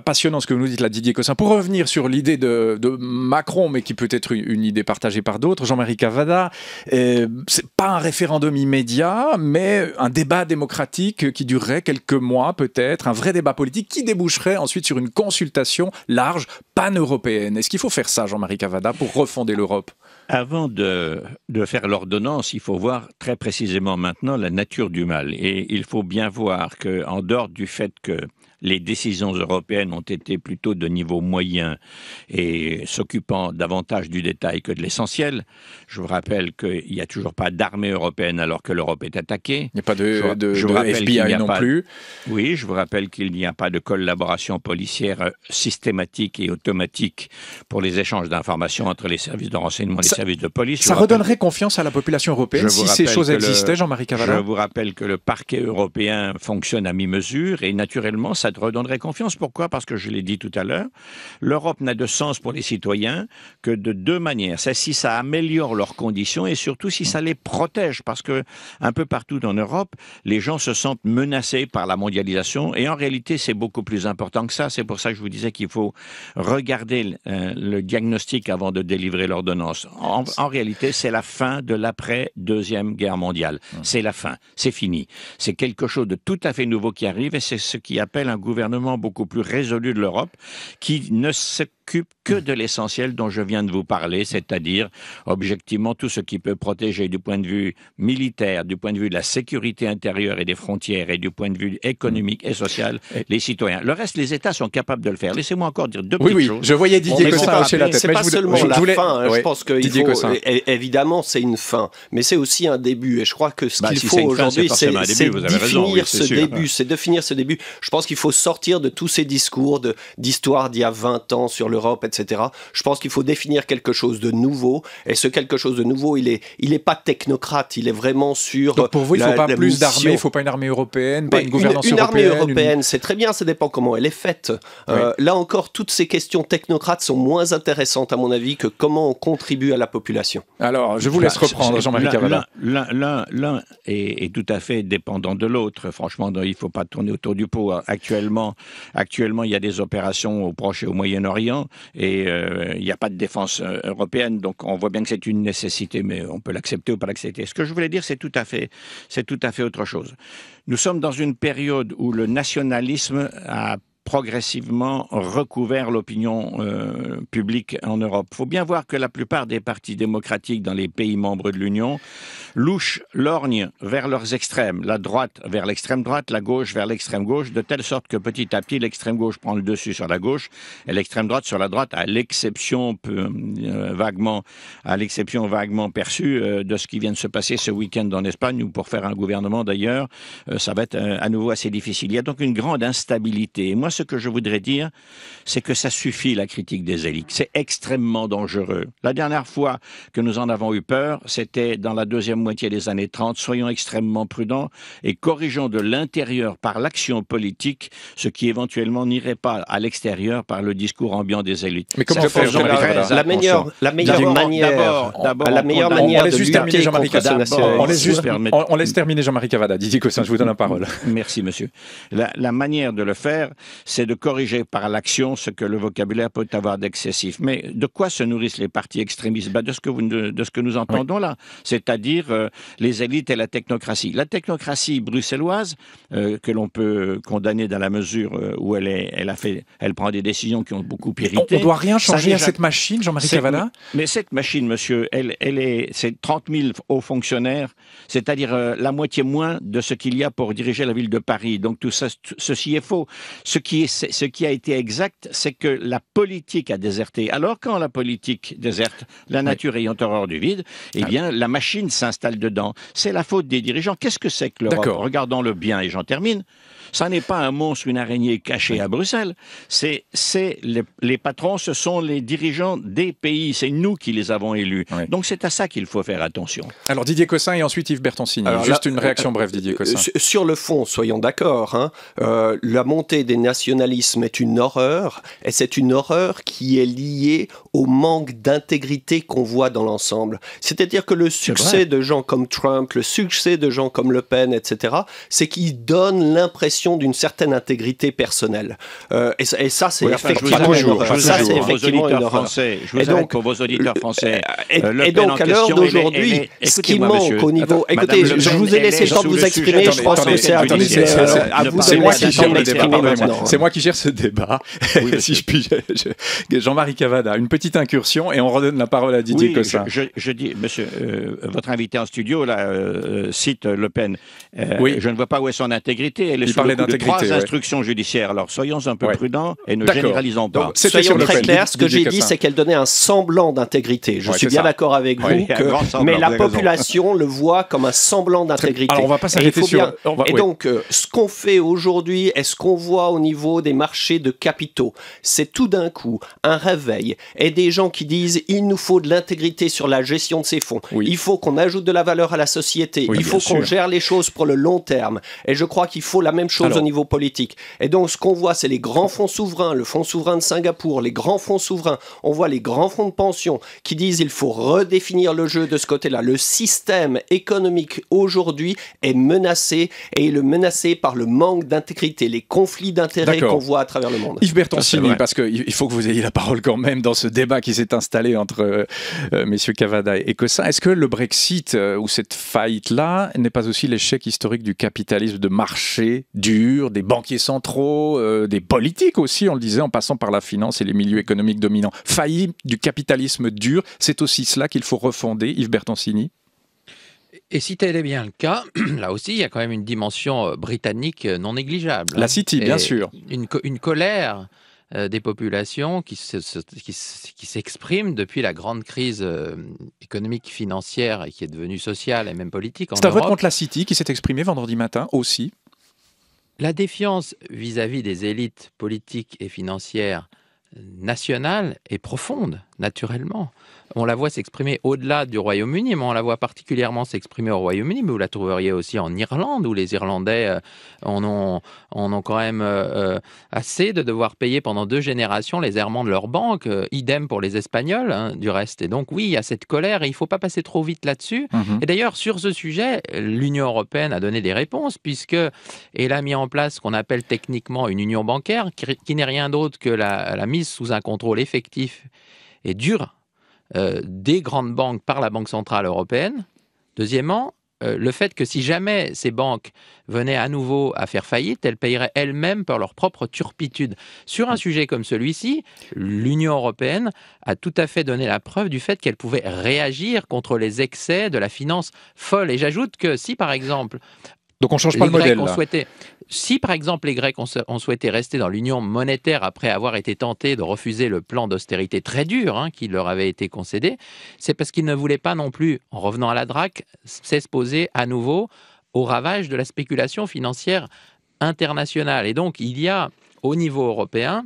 passionnant ce que vous nous dites là, Didier Cossin. Pour revenir sur l'idée de Macron, mais qui peut être une idée partagée par d'autres, Jean-Marie Cavada, c'est pas un référendum immédiat, mais un débat démocratique qui durerait quelques mois peut-être, un vrai débat politique qui déboucherait ensuite sur une consultation large, pan-européenne. Est-ce qu'il faut faire ça, Jean-Marie Cavada, pour refonder l'Europe ? Avant de faire l'ordonnance, il faut voir très précisément maintenant la nature du mal. Et il faut bien voir qu'en dehors du fait que les décisions européennes ont été plutôt de niveau moyen et s'occupant davantage du détail que de l'essentiel. Je vous rappelle qu'il n'y a toujours pas d'armée européenne alors que l'Europe est attaquée. Il n'y a pas de FBI non plus. Oui, je vous rappelle qu'il n'y a pas de collaboration policière systématique et automatique pour les échanges d'informations entre les services de renseignement et les services de police. Ça redonnerait confiance à la population européenne si ces choses existaient, Jean-Marie Cavada? Je vous rappelle que le parquet européen fonctionne à mi-mesure et naturellement, ça redonnerait confiance. Pourquoi? Parce que je l'ai dit tout à l'heure, l'Europe n'a de sens pour les citoyens que de deux manières. C'est si ça améliore leurs conditions et surtout si ça les protège. Parce que un peu partout en Europe, les gens se sentent menacés par la mondialisation et en réalité, c'est beaucoup plus important que ça. C'est pour ça que je vous disais qu'il faut regarder le diagnostic avant de délivrer l'ordonnance. En réalité, c'est la fin de l'après-deuxième guerre mondiale. C'est la fin. C'est fini. C'est quelque chose de tout à fait nouveau qui arrive et c'est ce qui appelle un gouvernement beaucoup plus résolu de l'Europe qui ne s'occupe que de l'essentiel dont je viens de vous parler, c'est-à-dire objectivement tout ce qui peut protéger du point de vue militaire, du point de vue de la sécurité intérieure et des frontières et du point de vue économique et social, les citoyens. Le reste, les États sont capables de le faire. Laissez-moi encore dire deux petites choses. Je voyais Didier Cossin hocher la tête. C'est pas seulement la fin. Je pense qu'il faut, évidemment, c'est une fin, mais c'est aussi un début. Et je crois que ce qu'il faut aujourd'hui, c'est définir ce début. Je pense qu'il faut sortir de tous ces discours d'histoire d'il y a 20 ans sur l'Europe, etc. Je pense qu'il faut définir quelque chose de nouveau. Et ce quelque chose de nouveau, il est pas technocrate. Il est vraiment sur. Donc pour vous, il ne faut pas plus d'armées, il ne faut pas une armée européenne, pas une gouvernance européenne. Une armée européenne, c'est très bien, ça dépend comment elle est faite. Là encore, toutes ces questions technocrates sont moins intéressantes, à mon avis, que comment on contribue à la population. Alors, je vous laisse reprendre, Jean-Marie Cavada. L'un est tout à fait dépendant de l'autre. Franchement, il ne faut pas tourner autour du pot. Actuellement, il y a des opérations au Proche et au Moyen-Orient et il n'y a pas de défense européenne. Donc, on voit bien que c'est une nécessité, mais on peut l'accepter ou pas l'accepter. Ce que je voulais dire, c'est tout à fait autre chose. Nous sommes dans une période où le nationalisme a progressivement recouvert l'opinion publique en Europe. Il faut bien voir que la plupart des partis démocratiques dans les pays membres de l'Union lorgnent vers leurs extrêmes, la droite vers l'extrême droite, la gauche vers l'extrême gauche, de telle sorte que petit à petit, l'extrême gauche prend le dessus sur la gauche et l'extrême droite sur la droite, à l'exception vaguement perçue de ce qui vient de se passer ce week-end en Espagne, où pour faire un gouvernement d'ailleurs, ça va être à nouveau assez difficile. Il y a donc une grande instabilité. Et moi, ce que je voudrais dire, c'est que ça suffit la critique des élites. C'est extrêmement dangereux. La dernière fois que nous en avons eu peur, c'était dans la deuxième moitié des années 30. Soyons extrêmement prudents et corrigeons de l'intérieur par l'action politique ce qui éventuellement n'irait pas à l'extérieur par le discours ambiant des élites. Mais comment faire, Jean-Marie? La meilleure manière de lutter contre ce nationalisme. On laisse terminer Jean-Marie Cavada. Didier Cossin, je vous donne la parole. Merci, monsieur. La manière de le faire, c'est de corriger par l'action ce que le vocabulaire peut avoir d'excessif. Mais de quoi se nourrissent les partis extrémistes? De ce que nous entendons là, c'est-à-dire les élites et la technocratie. La technocratie bruxelloise, que l'on peut condamner dans la mesure où elle prend des décisions qui ont beaucoup irrité. On ne doit rien changer à cette machine, Jean-Marie Cavada? Mais cette machine, monsieur, c'est 30 000 hauts fonctionnaires, c'est-à-dire la moitié moins de ce qu'il y a pour diriger la ville de Paris. Donc tout ça, ceci est faux. Ce qui a été exact, c'est que la politique a déserté. Alors quand la politique déserte, la nature ayant horreur du vide, eh bien la machine s'installe dedans. C'est la faute des dirigeants. Qu'est-ce que c'est que l'Europe? Regardons-le bien et j'en termine. Ça n'est pas un monstre, une araignée cachée à Bruxelles. Les patrons, ce sont les dirigeants des pays. C'est nous qui les avons élus. Oui. Donc c'est à ça qu'il faut faire attention. Alors Didier Cossin et ensuite Yves Bertoncini. Juste une réaction brève, Didier Cossin. Sur le fond, soyons d'accord, la montée des nationalismes est une horreur, et c'est une horreur qui est liée au manque d'intégrité qu'on voit dans l'ensemble. C'est-à-dire que le succès de gens comme Trump, le succès de gens comme Le Pen, etc., c'est qu'ils donnent l'impression l'expression d'une certaine intégrité personnelle. Et ça, c'est effectivement une horreur. Ça, c'est effectivement une horreur. Je vous arrête pour vos auditeurs français. Et donc, à l'heure d'aujourd'hui, ce qui manque au niveau... Écoutez, je vous ai laissé le temps de vous exprimer. Je pense que c'est à vous de m'exprimer maintenant. C'est moi qui gère ce débat. Si je puis... Jean-Marie Cavada, une petite incursion et on redonne la parole à Didier Cossin. Je dis, monsieur, votre invité en studio là, cite Le Pen. Je ne vois pas où est son intégrité. Elle est sous le coup de 3 instructions judiciaires. Alors soyons un peu prudents et ne généralisons pas. Soyons très clairs, ce que j'ai dit, c'est qu'elle donnait un semblant d'intégrité. Je suis bien d'accord avec vous, mais la population le voit comme un semblant d'intégrité. Alors on va pas s'arrêter sur... Et donc, ce qu'on fait aujourd'hui et ce qu'on voit au niveau des marchés de capitaux, c'est tout d'un coup un réveil et des gens qui disent il nous faut de l'intégrité sur la gestion de ces fonds. Il faut qu'on ajoute de la valeur à la société. Il faut qu'on gère les choses pour le long terme. Et je crois qu'il faut la même chose au niveau politique. Et donc, ce qu'on voit, c'est les grands fonds souverains, le fonds souverain de Singapour, les grands fonds souverains. On voit les grands fonds de pension qui disent il faut redéfinir le jeu de ce côté-là. Le système économique aujourd'hui est menacé et il est menacé par le manque d'intégrité, les conflits d'intérêts qu'on voit à travers le monde. Yves Bertoncini, parce qu'il faut que vous ayez la parole quand même dans ce débat qui s'est installé entre messieurs Cavada et Cossin. Est-ce que le Brexit ou cette faillite-là n'est pas aussi l'échec historique du capitalisme de marché dur, des banquiers centraux, des politiques aussi, on le disait, en passant par la finance et les milieux économiques dominants? Faillite du capitalisme dur, c'est aussi cela qu'il faut refonder, Yves Bertoncini? Et si tel est bien le cas, là aussi, il y a quand même une dimension britannique non négligeable. La City, bien sûr. Une colère des populations qui s'expriment depuis la grande crise économique, financière et qui est devenue sociale et même politique en Europe. C'est un vote contre la City qui s'est exprimé vendredi matin aussi. La défiance vis-à-vis des élites politiques et financières nationales est profonde, naturellement. On la voit s'exprimer au-delà du Royaume-Uni, mais on la voit particulièrement s'exprimer au Royaume-Uni, mais vous la trouveriez aussi en Irlande, où les Irlandais en ont quand même assez de devoir payer pendant 2 générations les errements de leur banque, idem pour les Espagnols, du reste. Et donc oui, il y a cette colère, et il ne faut pas passer trop vite là-dessus. Et d'ailleurs, sur ce sujet, l'Union européenne a donné des réponses, puisqu'elle a mis en place ce qu'on appelle techniquement une union bancaire, qui n'est rien d'autre que la mise sous un contrôle effectif et dur des grandes banques par la Banque centrale européenne. Deuxièmement, le fait que si jamais ces banques venaient à nouveau à faire faillite, elles paieraient elles-mêmes par leur propre turpitude. Sur un sujet comme celui-ci, l'Union européenne a tout à fait donné la preuve du fait qu'elle pouvait réagir contre les excès de la finance folle. Et j'ajoute que si, par exemple... Donc on ne change pas le modèle, là. Si, par exemple, les Grecs ont souhaité rester dans l'union monétaire après avoir été tentés de refuser le plan d'austérité très dur qui leur avait été concédé, c'est parce qu'ils ne voulaient pas non plus, en revenant à la DRAC, s'exposer à nouveau au ravage de la spéculation financière internationale. Et donc, il y a, au niveau européen,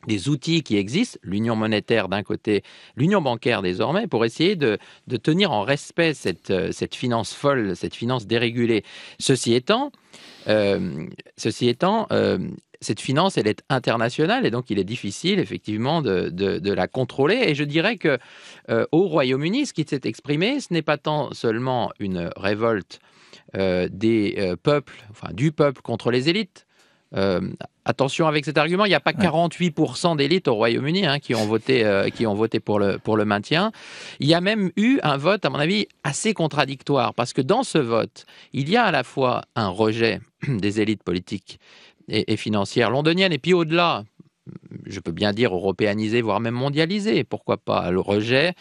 des outils qui existent, l'union monétaire d'un côté, l'union bancaire désormais, pour essayer de tenir en respect cette finance folle, cette finance dérégulée. Ceci étant, cette finance, elle est internationale et donc il est difficile effectivement de la contrôler. Et je dirais que au Royaume-Uni, ce qui s'est exprimé, ce n'est pas tant seulement une révolte des peuples, enfin du peuple contre les élites. Attention avec cet argument, il n'y a pas 48% d'élites au Royaume-Uni qui ont voté pour le maintien. Il y a même eu un vote, à mon avis, assez contradictoire, parce que dans ce vote, il y a à la fois un rejet des élites politiques et financières londoniennes, et puis au-delà, je peux bien dire européanisé, voire même mondialisé, pourquoi pas, le rejet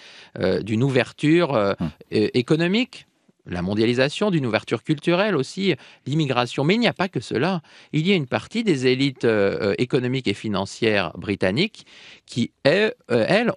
d'une ouverture économique, la mondialisation, d'une ouverture culturelle aussi, l'immigration. Mais il n'y a pas que cela. Il y a une partie des élites économiques et financières britanniques qui, elles,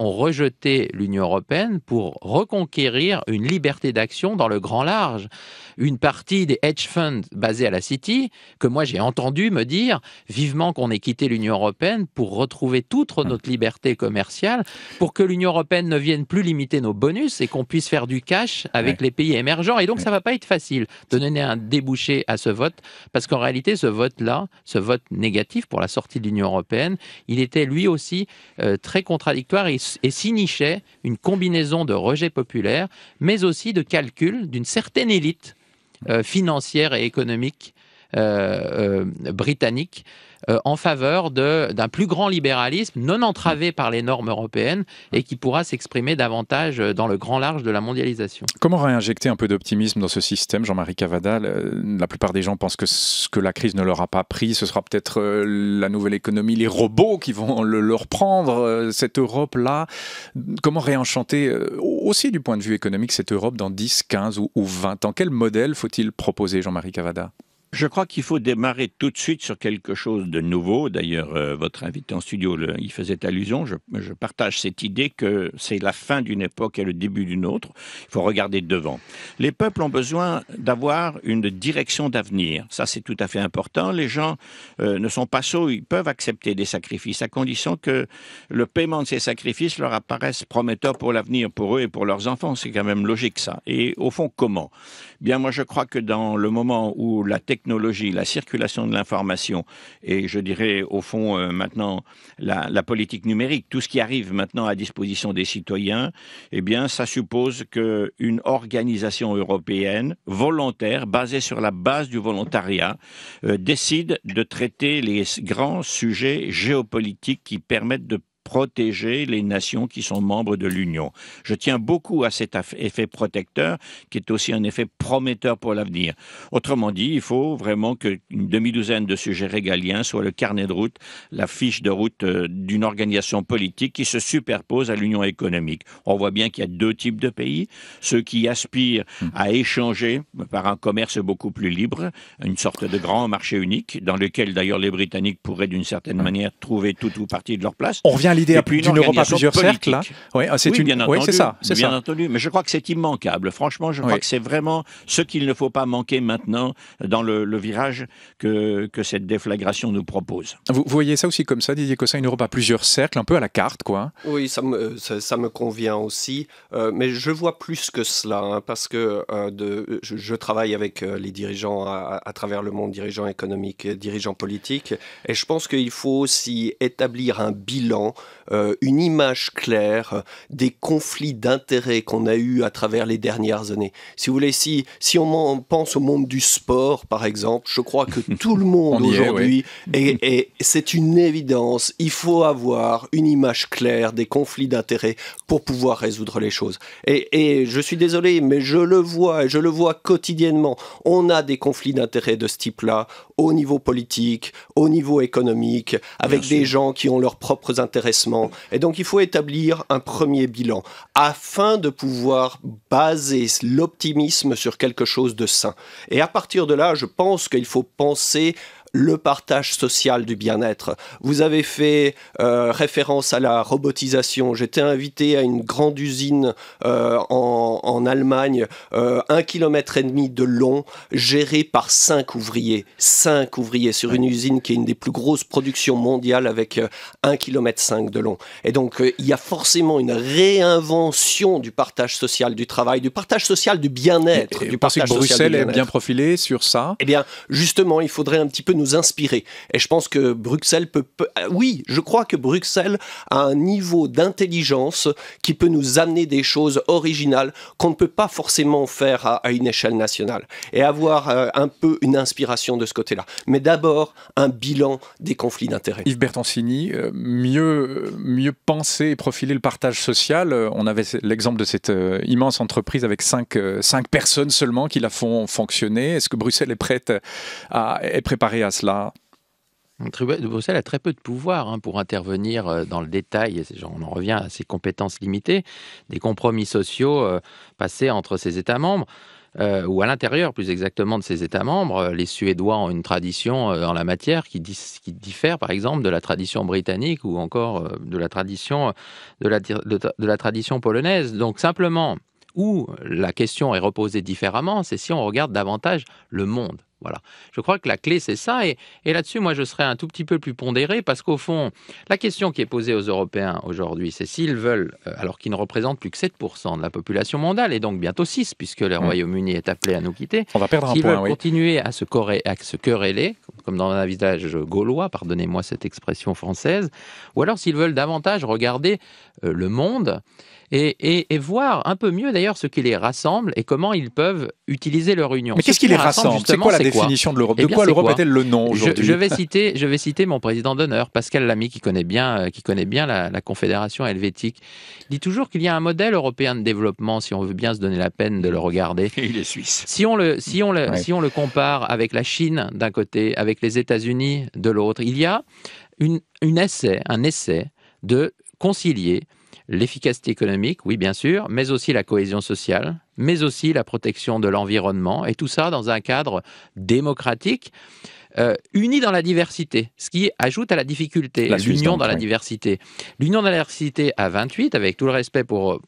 ont rejeté l'Union européenne pour reconquérir une liberté d'action dans le grand large. Une partie des hedge funds basés à la City, que moi j'ai entendu me dire vivement qu'on ait quitté l'Union européenne pour retrouver toute notre liberté commerciale, pour que l'Union européenne ne vienne plus limiter nos bonus et qu'on puisse faire du cash avec les pays émergents. Et donc ça ne va pas être facile de donner un débouché à ce vote, parce qu'en réalité ce vote-là, ce vote négatif pour la sortie de l'Union européenne, il était lui aussi très contradictoire et signifiait une combinaison de rejet populaire, mais aussi de calcul d'une certaine élite financière et économique britannique en faveur d'un plus grand libéralisme non entravé par les normes européennes et qui pourra s'exprimer davantage dans le grand large de la mondialisation. Comment réinjecter un peu d'optimisme dans ce système, Jean-Marie Cavada? La plupart des gens pensent que ce que la crise ne leur a pas pris, ce sera peut-être la nouvelle économie, les robots qui vont leur prendre cette Europe-là. Comment réenchanter aussi du point de vue économique cette Europe dans 10, 15 ou 20 ans? Quel modèle faut-il proposer, Jean-Marie Cavada? Je crois qu'il faut démarrer tout de suite sur quelque chose de nouveau. D'ailleurs, votre invité en studio y faisait allusion. Je partage cette idée que c'est la fin d'une époque et le début d'une autre. Il faut regarder devant. Les peuples ont besoin d'avoir une direction d'avenir. Ça, c'est tout à fait important. Les gens ne sont pas sots. Ils peuvent accepter des sacrifices à condition que le paiement de ces sacrifices leur apparaisse prometteur pour l'avenir, pour eux et pour leurs enfants. C'est quand même logique, ça. Et au fond, comment? Bien, moi, je crois que dans le moment où la technologie, la circulation de l'information et je dirais au fond maintenant la politique numérique, tout ce qui arrive maintenant à disposition des citoyens, eh bien ça suppose qu'une organisation européenne volontaire, basée sur la base du volontariat, décide de traiter les grands sujets géopolitiques qui permettent de protéger les nations qui sont membres de l'Union. Je tiens beaucoup à cet effet protecteur qui est aussi un effet prometteur pour l'avenir. Autrement dit, il faut vraiment qu'une demi-douzaine de sujets régaliens soient le carnet de route, la fiche de route d'une organisation politique qui se superpose à l'Union économique. On voit bien qu'il y a deux types de pays, ceux qui aspirent à échanger par un commerce beaucoup plus libre, une sorte de grand marché unique, dans lequel d'ailleurs les Britanniques pourraient d'une certaine manière trouver tout ou partie de leur place. On revient à l'idée d'une Europe à plusieurs cercles, là. Oui, bien entendu. Oui, c'est ça. Bien entendu. Mais je crois que c'est immanquable. Franchement, je crois que c'est vraiment ce qu'il ne faut pas manquer maintenant dans le virage que cette déflagration nous propose. Vous voyez ça aussi comme ça, Didier Cossin, une Europe à plusieurs cercles, un peu à la carte, quoi. Oui, ça me convient aussi. Mais je vois plus que cela, parce que je travaille avec les dirigeants à travers le monde, dirigeants économiques, dirigeants politiques, et je pense qu'il faut aussi établir un bilan, une image claire des conflits d'intérêts qu'on a eus à travers les dernières années. Si vous voulez, si on pense au monde du sport, par exemple, je crois que tout le monde aujourd'hui, et c'est une évidence, il faut avoir une image claire des conflits d'intérêts pour pouvoir résoudre les choses. Et je suis désolé, mais je le vois quotidiennement. On a des conflits d'intérêts de ce type-là, au niveau politique, au niveau économique, avec des gens qui ont leurs propres intéressements. Et donc, il faut établir un premier bilan afin de pouvoir baser l'optimisme sur quelque chose de sain. Et à partir de là, je pense qu'il faut penser le partage social du bien-être. Vous avez fait référence à la robotisation. J'étais invité à une grande usine en Allemagne, 1,5 km de long, gérée par 5 ouvriers. 5 ouvriers sur une usine qui est une des plus grosses productions mondiales avec 1,5 km de long. Et donc, il y a forcément une réinvention du partage social du travail, du partage social du bien-être. Vous pensez que Bruxelles est bien profilée sur ça? Eh bien, justement, il faudrait un petit peu nous inspirer. Et je pense que Bruxelles oui, je crois que Bruxelles a un niveau d'intelligence qui peut nous amener des choses originales qu'on ne peut pas forcément faire à une échelle nationale. Et avoir un peu une inspiration de ce côté-là. Mais d'abord, un bilan des conflits d'intérêts. Yves Bertoncini, mieux penser et profiler le partage social. On avait l'exemple de cette immense entreprise avec 5 personnes seulement qui la font fonctionner. Est-ce que Bruxelles est préparée à cela? Bruxelles a très peu de pouvoir pour intervenir dans le détail. On en revient à ses compétences limitées, des compromis sociaux passés entre ses États membres. Ou à l'intérieur, plus exactement, de ces États membres. Les Suédois ont une tradition en la matière qui diffère, par exemple, de la tradition britannique ou encore de la tradition polonaise. Donc, simplement, où la question est reposée différemment, c'est si on regarde davantage le monde. Voilà. Je crois que la clé, c'est ça. Et là-dessus, moi, je serais un tout petit peu plus pondéré parce qu'au fond, la question qui est posée aux Européens aujourd'hui, c'est s'ils veulent, alors qu'ils ne représentent plus que 7% de la population mondiale, et donc bientôt 6%, puisque le Royaume-Uni est appelé à nous quitter. On va perdre un point, s'ils veulent continuer à se quereller, comme dans un village gaulois, pardonnez-moi cette expression française, ou alors s'ils veulent davantage regarder le monde et voir un peu mieux d'ailleurs ce qui les rassemble et comment ils peuvent utiliser leur union. Mais qu'est-ce qui les rassemble? C'est quoi la définition? définition de l'Europe. Eh De bien, quoi c'est l'Europe quoi est-elle le nom aujourd'hui? Je vais citer mon président d'honneur, Pascal Lamy, qui connaît bien la Confédération helvétique. Il dit toujours qu'il y a un modèle européen de développement, si on veut bien se donner la peine de le regarder. Et il est suisse. Si on le compare avec la Chine d'un côté, avec les États-Unis de l'autre, il y a un essai de concilier l'efficacité économique, oui bien sûr, mais aussi la cohésion sociale, mais aussi la protection de l'environnement, et tout ça dans un cadre démocratique, uni dans la diversité, ce qui ajoute à la difficulté, l'union dans la diversité. L'union dans la diversité à 28, avec tout le respect pour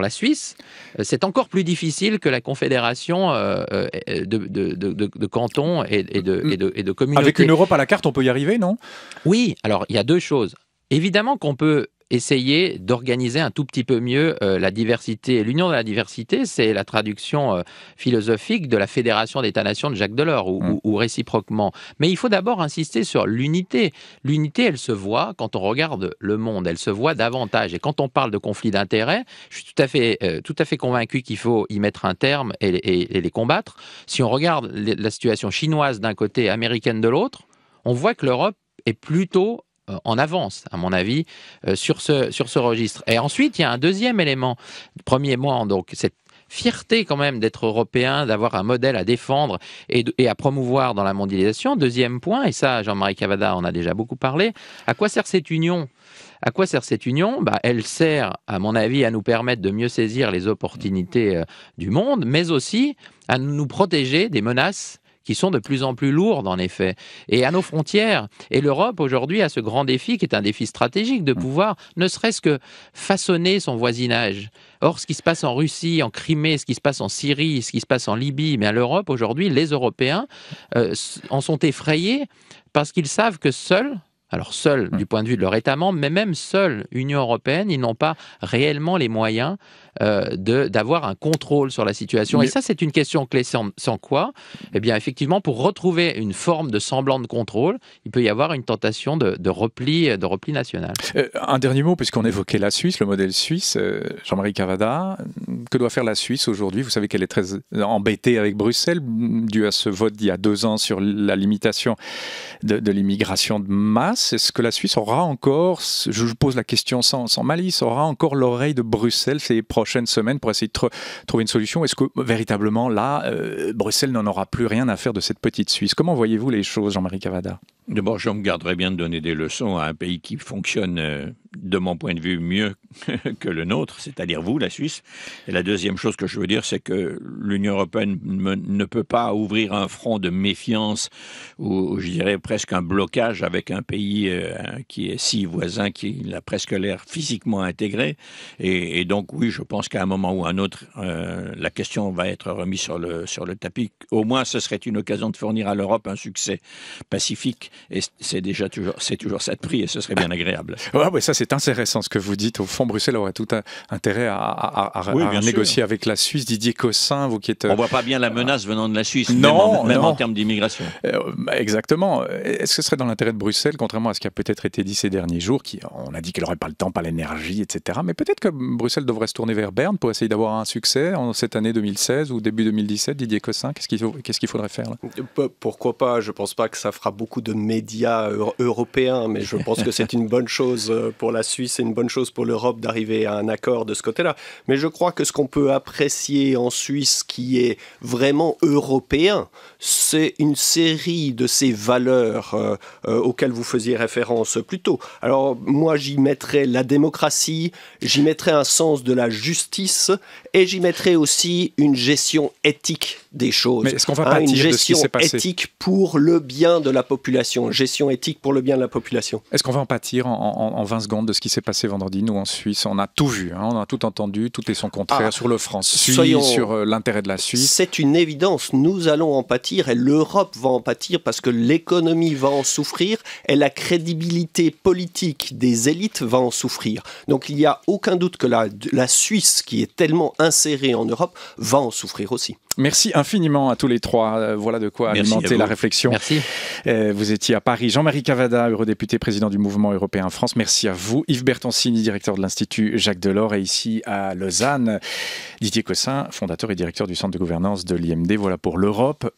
la Suisse, c'est encore plus difficile que la confédération de cantons et de communautés. Avec une Europe à la carte, on peut y arriver, non? Oui, alors il y a deux choses. Évidemment qu'on peut essayer d'organiser un tout petit peu mieux la diversité. L'union de la diversité, c'est la traduction philosophique de la Fédération d'États-nations de Jacques Delors, ou réciproquement. Mais il faut d'abord insister sur l'unité. L'unité, elle se voit quand on regarde le monde, elle se voit davantage. Et quand on parle de conflits d'intérêts, je suis tout à fait convaincu qu'il faut y mettre un terme et les combattre. Si on regarde la situation chinoise d'un côté, américaine de l'autre, on voit que l'Europe est plutôt en avance, à mon avis, sur ce registre. Et ensuite, il y a un deuxième élément. Premièrement, donc, cette fierté quand même d'être européen, d'avoir un modèle à défendre et à promouvoir dans la mondialisation. Deuxième point, et ça, Jean-Marie Cavada en a déjà beaucoup parlé, à quoi sert cette union ? À quoi sert cette union ? Elle sert, à mon avis, à nous permettre de mieux saisir les opportunités du monde, mais aussi à nous protéger des menaces qui sont de plus en plus lourdes, en effet, et à nos frontières. Et l'Europe, aujourd'hui, a ce grand défi, qui est un défi stratégique, de pouvoir, ne serait-ce que façonner son voisinage. Or, ce qui se passe en Russie, en Crimée, ce qui se passe en Syrie, ce qui se passe en Libye, mais à l'Europe, aujourd'hui, les Européens en sont effrayés parce qu'ils savent que seuls, du point de vue de leur État membre, mais même seuls, Union européenne, ils n'ont pas réellement les moyens d'avoir un contrôle sur la situation. Et ça, c'est une question clé, sans quoi, eh bien, effectivement, pour retrouver une forme de semblant de contrôle, il peut y avoir une tentation de repli national. Un dernier mot, puisqu'on évoquait la Suisse, le modèle suisse. Jean-Marie Cavada, que doit faire la Suisse aujourd'hui? Vous savez qu'elle est très embêtée avec Bruxelles, dû à ce vote d'il y a 2 ans sur la limitation de l'immigration de masse. Est-ce que la Suisse aura encore, je vous pose la question sans malice, aura encore l'oreille de Bruxelles ces prochaines semaines pour essayer de trouver une solution? Est-ce que véritablement là, Bruxelles n'en aura plus rien à faire de cette petite Suisse? Comment voyez-vous les choses, Jean-Marie Cavada? D'abord, je me garderais bien de donner des leçons à un pays qui fonctionne, de mon point de vue, mieux que le nôtre, c'est-à-dire vous, la Suisse. Et la deuxième chose que je veux dire, c'est que l'Union européenne ne peut pas ouvrir un front de méfiance ou, je dirais, presque un blocage avec un pays qui est si voisin, qui a presque l'air physiquement intégré. Et donc, oui, je pense qu'à un moment ou à un autre, la question va être remise sur le tapis. Au moins, ce serait une occasion de fournir à l'Europe un succès pacifique. Et c'est toujours ça de prix, et ce serait bien agréable. Ouais, ça c'est intéressant ce que vous dites. Au fond, Bruxelles aurait tout intérêt à négocier avec la Suisse. Didier Cossin, vous qui êtes... On voit pas bien la menace venant de la Suisse, même en termes d'immigration. Exactement. Est-ce que ce serait dans l'intérêt de Bruxelles, contrairement à ce qui a peut-être été dit ces derniers jours, on a dit qu'elle n'aurait pas le temps, pas l'énergie, etc. Mais peut-être que Bruxelles devrait se tourner vers Berne pour essayer d'avoir un succès en cette année 2016 ou début 2017. Didier Cossin, qu'est-ce qu'il faudrait faire là? Pourquoi pas? Je ne pense pas que ça fera beaucoup de médias européens, mais je pense que c'est une bonne chose pour la Suisse et une bonne chose pour l'Europe d'arriver à un accord de ce côté-là. Mais je crois que ce qu'on peut apprécier en Suisse qui est vraiment européen, c'est une série de ces valeurs auxquelles vous faisiez référence plus tôt. Alors moi j'y mettrais la démocratie, j'y mettrais un sens de la justice et j'y mettrais aussi une gestion éthique des choses. Mais est-ce qu'on va pâtir de ce qui s'est passé ? Une gestion éthique pour le bien de la population. Gestion éthique pour le bien de la population. Est-ce qu'on va en pâtir en 20 secondes de ce qui s'est passé vendredi, nous en Suisse? On a tout vu, on a tout entendu, tout et son contraire sur le franc-suisse, sur l'intérêt de la Suisse. C'est une évidence, nous allons en pâtir et l'Europe va en pâtir parce que l'économie va en souffrir et la crédibilité politique des élites va en souffrir. Donc il n'y a aucun doute que la Suisse, qui est tellement insérée en Europe, va en souffrir aussi. Merci infiniment à tous les trois. Voilà de quoi alimenter la réflexion. Merci. Vous étiez à Paris. Jean-Marie Cavada, eurodéputé, président du Mouvement européen France. Merci à vous. Yves Bertoncini, directeur de l'Institut Jacques Delors. Et ici à Lausanne, Didier Cossin, fondateur et directeur du Centre de gouvernance de l'IMD. Voilà pour l'Europe